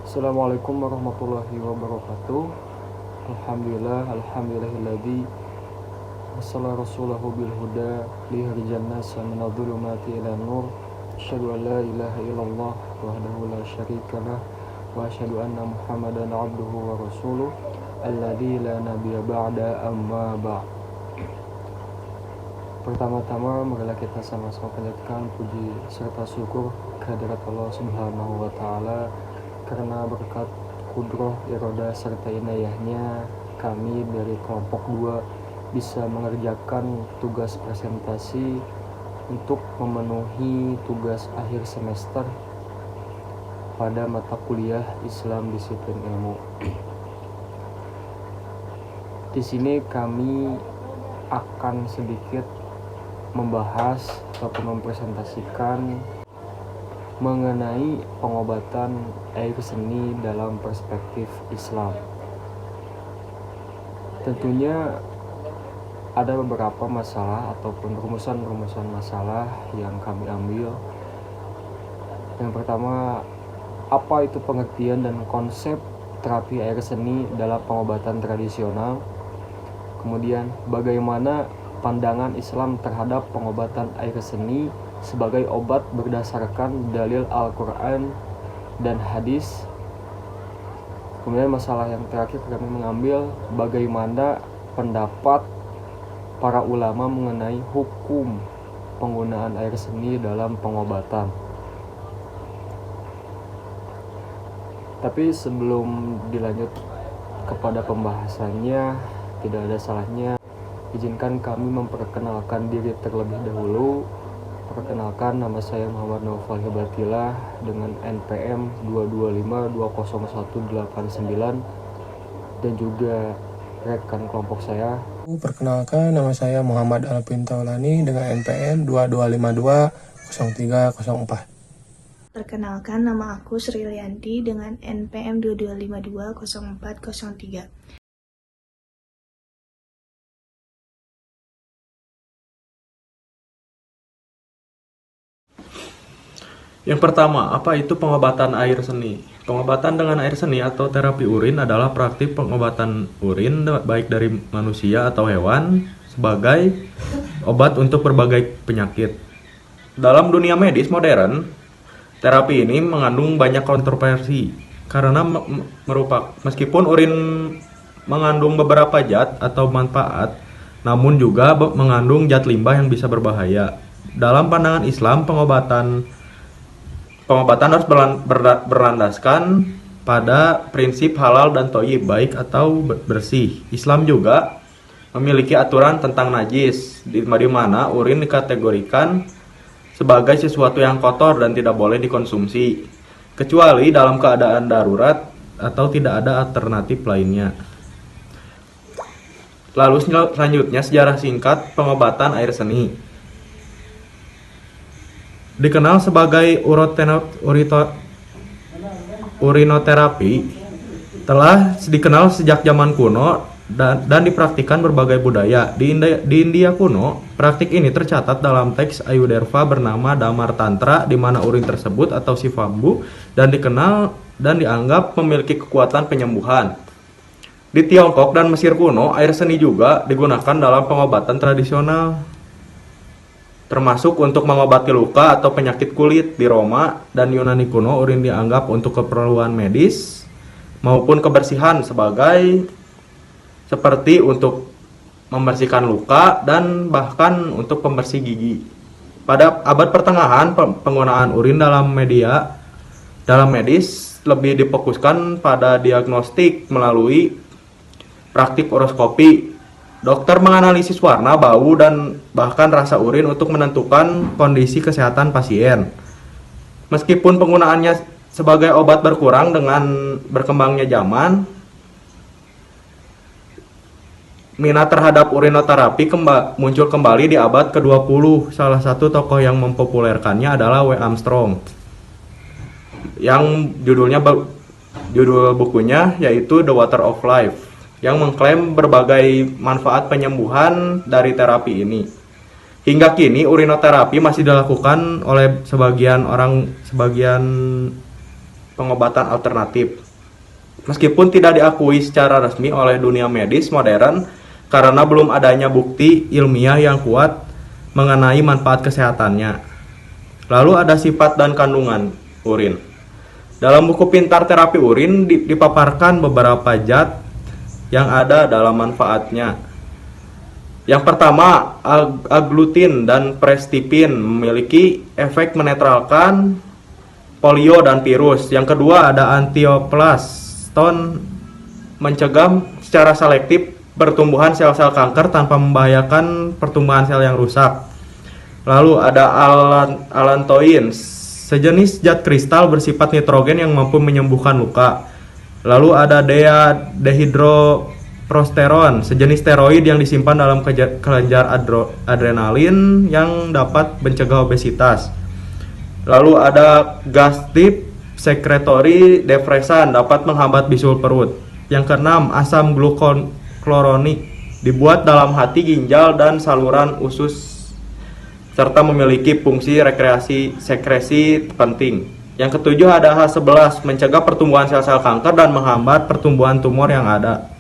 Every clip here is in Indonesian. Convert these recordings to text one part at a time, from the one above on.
Assalamualaikum warahmatullahi wabarakatuh. Alhamdulillahilladzi wassala rasulahu bil huda liyukhrijan nasa minadh dhulumati ilan nur. Asyhadu an la ilaha illallah wahdahu la syarikalah wa asyhadu anna Muhammadan abduhu wa rasuluh alladzi la nabiyya ba'da amma ba'd. Pertama-tama marilah kita sama-sama panjatkan puji serta syukur kehadirat Allah Subhanahu wa taala karena berkat kudroh, iroda, serta inayahnya kami dari kelompok 2 bisa mengerjakan tugas presentasi untuk memenuhi tugas akhir semester pada mata kuliah Islam Disiplin Ilmu. Di sini kami akan sedikit membahas ataupun mempresentasikan mengenai pengobatan air seni dalam perspektif Islam. Tentunya ada beberapa masalah ataupun rumusan-rumusan masalah yang kami ambil. Yang pertama, apa itu pengertian dan konsep terapi air seni dalam pengobatan tradisional? Kemudian, bagaimana pandangan Islam terhadap pengobatan air seni sebagai obat berdasarkan dalil Al-Quran dan hadis. Kemudian masalah yang terakhir kami mengambil bagaimana pendapat para ulama mengenai hukum penggunaan air seni dalam pengobatan. Tapi sebelum dilanjut kepada pembahasannya, tidak ada salahnya izinkan kami memperkenalkan diri terlebih dahulu. Perkenalkan, nama saya Muhammad Naufal Hibatilah dengan NPM 225201889 dan juga rekan kelompok saya. Perkenalkan, nama saya Muhammad Alvin Taulani dengan NPM 22520304. Perkenalkan, nama aku Sri Lianti dengan NPM 22520403. Yang pertama, apa itu pengobatan air seni? Pengobatan dengan air seni atau terapi urin adalah praktik pengobatan urin baik dari manusia atau hewan sebagai obat untuk berbagai penyakit. Dalam dunia medis modern, terapi ini mengandung banyak kontroversi karena meskipun urin mengandung beberapa zat atau manfaat, namun juga mengandung zat limbah yang bisa berbahaya. Dalam pandangan Islam, pengobatan harus berlandaskan pada prinsip halal dan thayyib, baik atau bersih. Islam juga memiliki aturan tentang najis, di mana urin dikategorikan sebagai sesuatu yang kotor dan tidak boleh dikonsumsi, kecuali dalam keadaan darurat atau tidak ada alternatif lainnya. Lalu selanjutnya, sejarah singkat pengobatan air seni. Dikenal sebagai urinoterapi, telah dikenal sejak zaman kuno dan dipraktikkan berbagai budaya. Di India kuno, praktik ini tercatat dalam teks Ayurveda bernama Damar Tantra, di mana urin tersebut atau sifambu dan dikenal dan dianggap memiliki kekuatan penyembuhan. Di Tiongkok dan Mesir kuno, air seni juga digunakan dalam pengobatan tradisional, termasuk untuk mengobati luka atau penyakit kulit. Di Roma dan Yunani kuno, urin dianggap untuk keperluan medis maupun kebersihan seperti untuk membersihkan luka dan bahkan untuk pembersih gigi. Pada abad pertengahan, penggunaan urin dalam medis lebih difokuskan pada diagnostik melalui praktik uroskopi. Dokter menganalisis warna, bau, dan bahkan rasa urin untuk menentukan kondisi kesehatan pasien. Meskipun penggunaannya sebagai obat berkurang dengan berkembangnya zaman, minat terhadap urinoterapi muncul kembali di abad ke-20. Salah satu tokoh yang mempopulerkannya adalah W. Armstrong, yang judul bukunya yaitu The Water of Life, yang mengklaim berbagai manfaat penyembuhan dari terapi ini. Hingga kini urinoterapi masih dilakukan oleh sebagian pengobatan alternatif. Meskipun tidak diakui secara resmi oleh dunia medis modern karena belum adanya bukti ilmiah yang kuat mengenai manfaat kesehatannya. Lalu ada sifat dan kandungan urin. Dalam buku Pintar Terapi Urin dipaparkan beberapa zat yang ada dalam manfaatnya. Yang pertama, aglutin dan prestipin memiliki efek menetralkan polio dan virus. Yang kedua ada antioplaston mencegah secara selektif pertumbuhan sel-sel kanker tanpa membahayakan pertumbuhan sel yang rusak. Lalu ada allantoin, sejenis zat kristal bersifat nitrogen yang mampu menyembuhkan luka. Lalu ada dehydroprogesterone, sejenis steroid yang disimpan dalam kelenjar adrenalin yang dapat mencegah obesitas. Lalu ada gastip secretory depresan, dapat menghambat bisul perut. Yang keenam, asam glukoronik, dibuat dalam hati, ginjal, dan saluran usus serta memiliki fungsi sekresi penting. Yang ketujuh ada H11, mencegah pertumbuhan sel-sel kanker dan menghambat pertumbuhan tumor yang ada.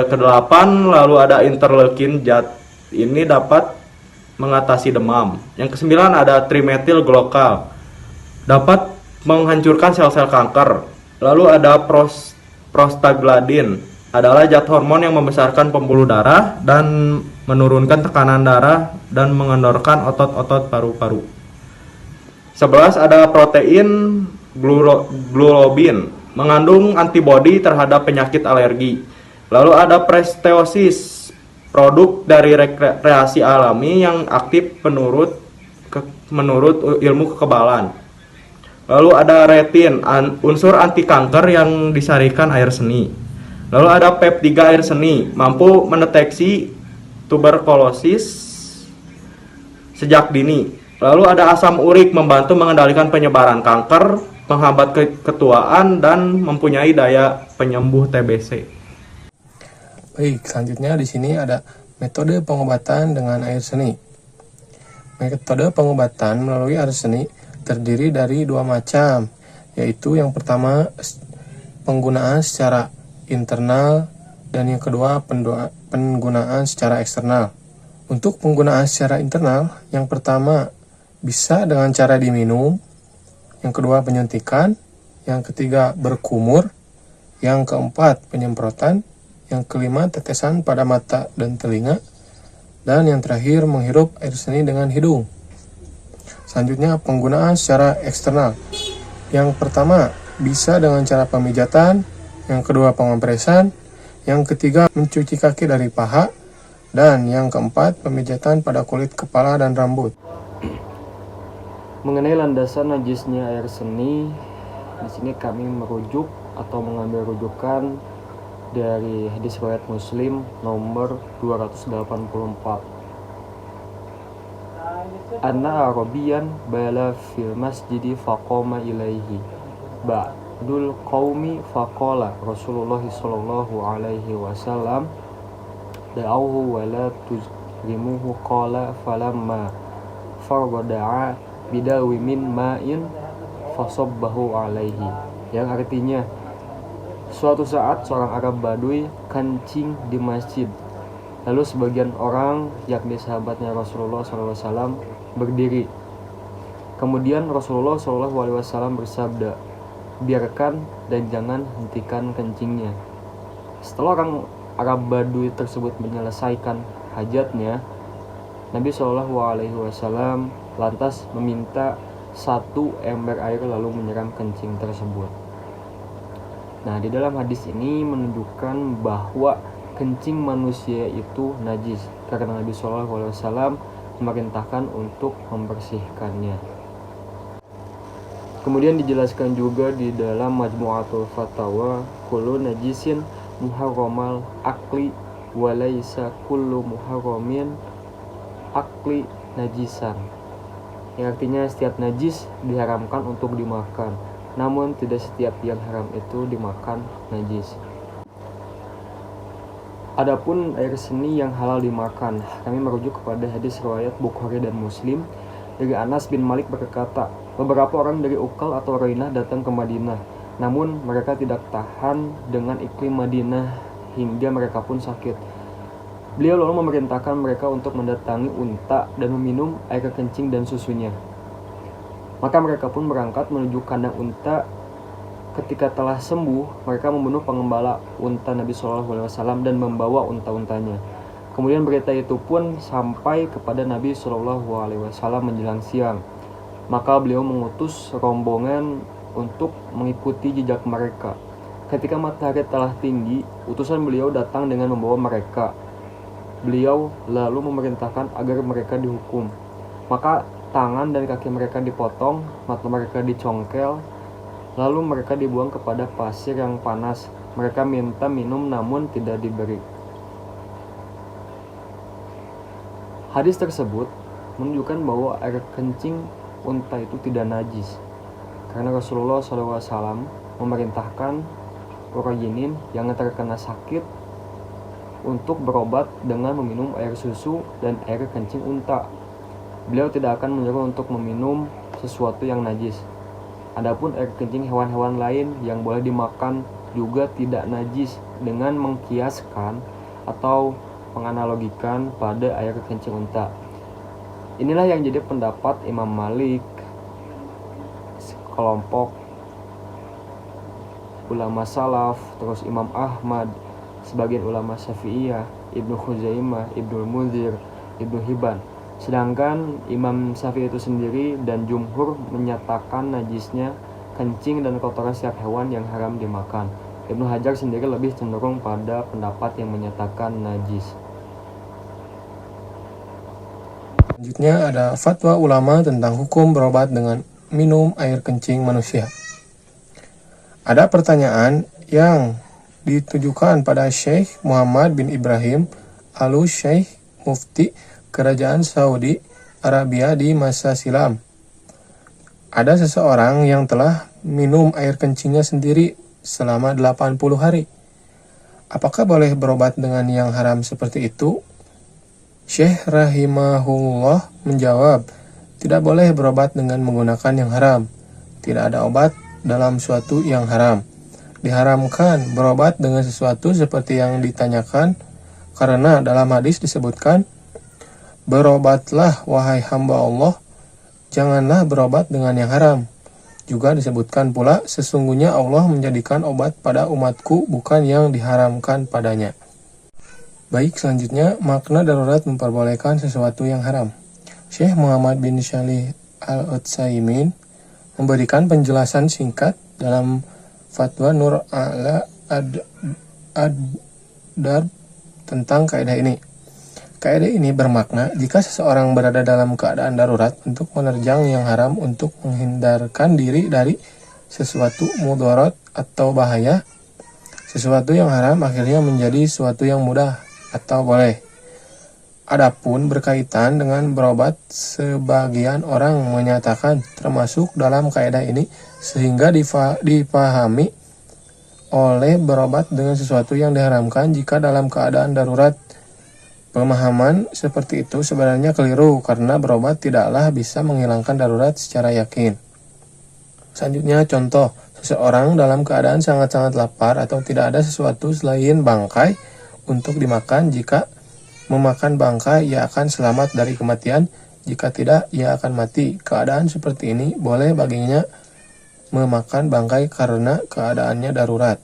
Kedelapan, lalu ada interleukin, zat ini dapat mengatasi demam. Yang kesembilan ada trimethyl glokal, dapat menghancurkan sel-sel kanker. Lalu ada prostaglandin, adalah zat hormon yang membesarkan pembuluh darah dan menurunkan tekanan darah dan mengendorkan otot-otot paru-paru. 11 ada protein globin, mengandung antibodi terhadap penyakit alergi. Lalu ada presteosis, produk dari rekreasi alami yang aktif menurut ilmu kekebalan. Lalu ada retin, unsur anti kanker yang disarikan air seni. Lalu ada PEP3 air seni, mampu mendeteksi tuberkulosis sejak dini. Lalu ada asam urik, membantu mengendalikan penyebaran kanker, menghambat ketuaan, dan mempunyai daya penyembuh TBC. Baik, selanjutnya di sini ada metode pengobatan dengan air seni. Metode pengobatan melalui air seni terdiri dari dua macam, yaitu yang pertama penggunaan secara internal dan yang kedua penggunaan secara eksternal. Untuk penggunaan secara internal, yang pertama bisa dengan cara diminum, yang kedua penyuntikan, yang ketiga berkumur, yang keempat penyemprotan, yang kelima tetesan pada mata dan telinga, dan yang terakhir menghirup air seni dengan hidung. Selanjutnya penggunaan secara eksternal. Yang pertama bisa dengan cara pemijatan, yang kedua pengompresan, yang ketiga mencuci kaki dari paha, dan yang keempat pemijatan pada kulit kepala dan rambut. Mengenai landasan najisnya air seni, di sini kami merujuk atau mengambil rujukan dari hadis riwayat Muslim nomor 284. Anna Arabiyan bala fil masjidi faqama ilaihi ba'dul qaumi faqala Rasulullah sallallahu alaihi wasallam da'awhu wa la tuzrimuhu qala falamma farghada'a bidawi min ma'in fasabbahu alaihi, yang artinya suatu saat seorang Arab Baduy kencing di masjid. Lalu sebagian orang, yakni sahabatnya Rasulullah SAW, berdiri. Kemudian Rasulullah SAW bersabda, biarkan dan jangan hentikan kencingnya. Setelah orang Arab Baduy tersebut menyelesaikan hajatnya, Nabi SAW lantas meminta satu ember air lalu menyiram kencing tersebut. Nah, di dalam hadis ini menunjukkan bahwa kencing manusia itu najis karena Nabi SAW memerintahkan untuk membersihkannya. Kemudian dijelaskan juga di dalam Majmu'atul Fatawa, kullu najisin muharramal akli walaysa kullu muharramin akli najisan, yang artinya setiap najis diharamkan untuk dimakan, namun tidak setiap yang haram itu dimakan najis. Adapun air seni yang halal dimakan, kami merujuk kepada hadis riwayat Bukhari dan Muslim dari Anas bin Malik berkata, Beberapa orang dari Ukal atau Roinah datang ke Madinah, namun mereka tidak tahan dengan iklim Madinah hingga mereka pun sakit. Beliau lalu memerintahkan mereka untuk mendatangi unta dan meminum air kencing dan susunya. Maka mereka pun berangkat menuju kandang unta. Ketika telah sembuh, mereka membunuh pengembala unta Nabi SAW dan membawa unta-untanya. Kemudian berita itu pun sampai kepada Nabi SAW menjelang siang. Maka beliau mengutus rombongan untuk mengikuti jejak mereka. Ketika matahari telah tinggi, utusan beliau datang dengan membawa mereka. Beliau lalu memerintahkan agar mereka dihukum. Maka tangan dan kaki mereka dipotong, mata mereka dicongkel, lalu mereka dibuang kepada pasir yang panas. Mereka minta minum namun tidak diberi. Hadis tersebut menunjukkan bahwa air kencing unta itu tidak najis, karena Rasulullah SAW memerintahkan Urayinin yang terkena sakit untuk berobat dengan meminum air susu dan air kencing unta. Beliau tidak akan menyuruh untuk meminum sesuatu yang najis. Adapun air kencing hewan-hewan lain yang boleh dimakan juga tidak najis, dengan mengkiaskan atau menganalogikan pada air kencing unta. Inilah yang jadi pendapat Imam Malik, kelompok ulama salaf, terus Imam Ahmad, sebagian ulama Syafi'iyah, Ibnu Khuzaimah, Ibnu Munzir, Ibnu Hibban. Sedangkan Imam Syafi'i itu sendiri dan jumhur menyatakan najisnya kencing dan kotoran setiap hewan yang haram dimakan. Ibnu Hajar sendiri lebih cenderung pada pendapat yang menyatakan najis. Selanjutnya ada fatwa ulama tentang hukum berobat dengan minum air kencing manusia. Ada pertanyaan yang ditujukan pada Syekh Muhammad bin Ibrahim Al-Syekh Mufti Kerajaan Saudi Arabia di masa silam. Ada seseorang yang telah minum air kencingnya sendiri selama 80 hari. Apakah boleh berobat dengan yang haram seperti itu? Syekh rahimahullah menjawab, tidak boleh berobat dengan menggunakan yang haram. Tidak ada obat dalam suatu yang haram. Diharamkan berobat dengan sesuatu seperti yang ditanyakan, karena dalam hadis disebutkan, berobatlah wahai hamba Allah, janganlah berobat dengan yang haram. Juga disebutkan pula, sesungguhnya Allah menjadikan obat pada umatku bukan yang diharamkan padanya. Baik, selanjutnya makna darurat memperbolehkan sesuatu yang haram. Syekh Muhammad bin Shalih Al-Utsaimin memberikan penjelasan singkat dalam fatwa Nur ala Ad-Darb tentang kaidah ini. Kaidah ini bermakna jika seseorang berada dalam keadaan darurat untuk menerjang yang haram untuk menghindarkan diri dari sesuatu mudarat atau bahaya, sesuatu yang haram akhirnya menjadi sesuatu yang mudah atau boleh. Adapun berkaitan dengan berobat, sebagian orang menyatakan termasuk dalam kaidah ini sehingga dipahami oleh berobat dengan sesuatu yang diharamkan jika dalam keadaan darurat. Pemahaman seperti itu sebenarnya keliru karena berobat tidaklah bisa menghilangkan darurat secara yakin. Selanjutnya contoh, seseorang dalam keadaan sangat-sangat lapar atau tidak ada sesuatu selain bangkai untuk dimakan. Jika memakan bangkai, ia akan selamat dari kematian. Jika tidak, ia akan mati. Keadaan seperti ini boleh baginya memakan bangkai karena keadaannya darurat.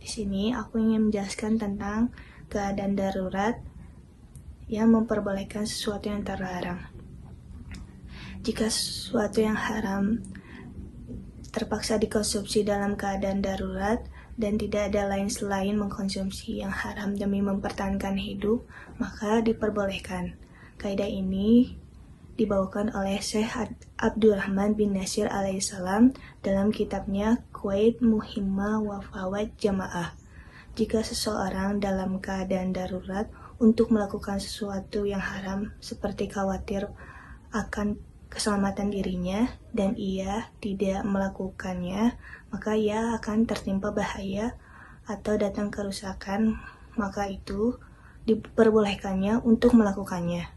Di sini aku ingin menjelaskan tentang keadaan darurat yang memperbolehkan sesuatu yang terlarang. Jika sesuatu yang haram terpaksa dikonsumsi dalam keadaan darurat dan tidak ada lain selain mengkonsumsi yang haram demi mempertahankan hidup, maka diperbolehkan. Kaidah ini dibawakan oleh Syekh Abdurrahman bin Nasir alaihissalam dalam kitabnya Qawaid Muhimmah wa Fawaid Jamaah. Jika seseorang dalam keadaan darurat untuk melakukan sesuatu yang haram seperti khawatir akan keselamatan dirinya dan ia tidak melakukannya, maka ia akan tertimpa bahaya atau datang kerusakan, maka itu diperbolehkannya untuk melakukannya.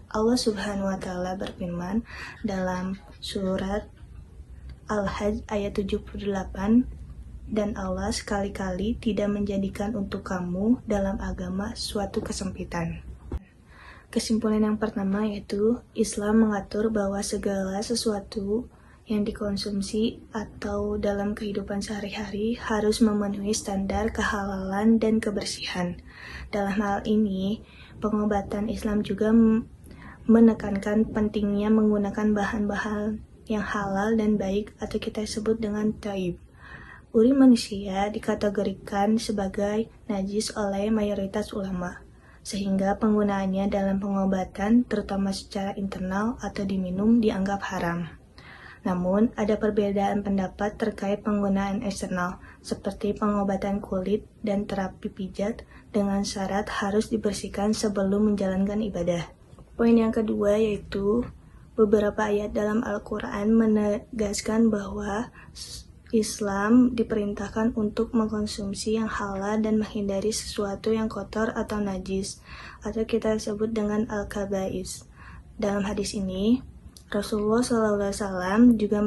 Allah Subhanahu wa Ta'ala berfirman dalam surat Al-Hajj ayat 78, dan Allah sekali-kali tidak menjadikan untuk kamu dalam agama suatu kesempitan. Kesimpulan yang pertama yaitu Islam mengatur bahwa segala sesuatu yang dikonsumsi atau dalam kehidupan sehari-hari harus memenuhi standar kehalalan dan kebersihan. Dalam hal ini, pengobatan Islam juga menekankan pentingnya menggunakan bahan-bahan yang halal dan baik atau kita sebut dengan thayyib. Urin manusia dikategorikan sebagai najis oleh mayoritas ulama, sehingga penggunaannya dalam pengobatan terutama secara internal atau diminum dianggap haram. Namun, ada perbedaan pendapat terkait penggunaan eksternal, seperti pengobatan kulit dan terapi pijat dengan syarat harus dibersihkan sebelum menjalankan ibadah. Poin yang kedua yaitu beberapa ayat dalam Al-Quran menegaskan bahwa Islam diperintahkan untuk mengkonsumsi yang halal dan menghindari sesuatu yang kotor atau najis, atau kita sebut dengan al-kaba'is. Dalam hadis ini, Rasulullah SAW juga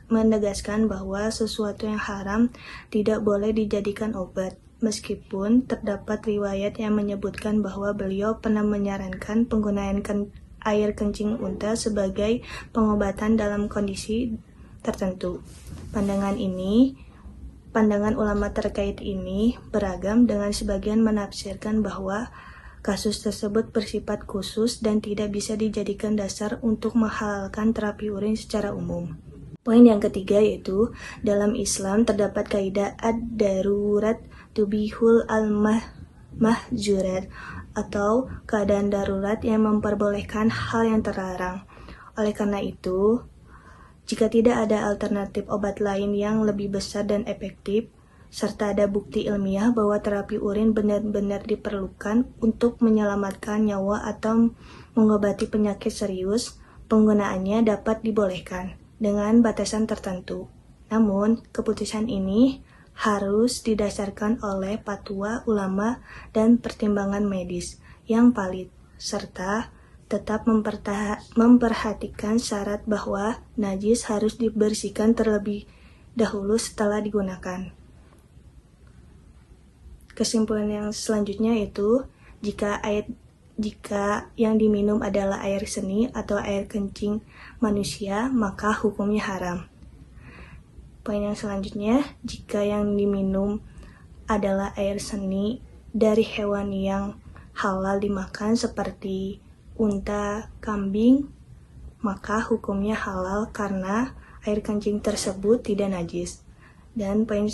menegaskan bahwa sesuatu yang haram tidak boleh dijadikan obat, meskipun terdapat riwayat yang menyebutkan bahwa beliau pernah menyarankan penggunaan air kencing unta sebagai pengobatan dalam kondisi tertentu. Pandangan ulama terkait ini beragam, dengan sebagian menafsirkan bahwa kasus tersebut bersifat khusus dan tidak bisa dijadikan dasar untuk menghalalkan terapi urin secara umum. Poin yang ketiga yaitu dalam Islam terdapat kaidah ad-darurat tubihul al-mahzurat atau keadaan darurat yang memperbolehkan hal yang terlarang. Oleh karena itu, jika tidak ada alternatif obat lain yang lebih besar dan efektif, serta ada bukti ilmiah bahwa terapi urin benar-benar diperlukan untuk menyelamatkan nyawa atau mengobati penyakit serius, penggunaannya dapat dibolehkan dengan batasan tertentu. Namun, keputusan ini harus didasarkan oleh fatwa ulama dan pertimbangan medis yang valid, serta tetap memperhatikan syarat bahwa najis harus dibersihkan terlebih dahulu setelah digunakan. Kesimpulan yang selanjutnya yaitu jika yang diminum adalah air seni atau air kencing manusia, maka hukumnya haram. Poin yang selanjutnya, jika yang diminum adalah air seni dari hewan yang halal dimakan seperti unta, kambing, maka hukumnya halal karena air kencing tersebut tidak najis. Dan poin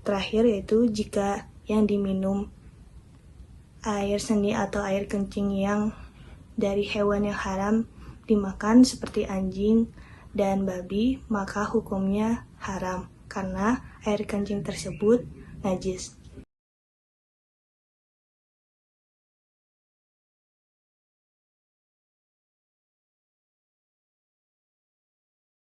terakhir yaitu jika yang diminum air seni atau air kencing yang dari hewan yang haram dimakan seperti anjing dan babi, maka hukumnya haram karena air kencing tersebut najis.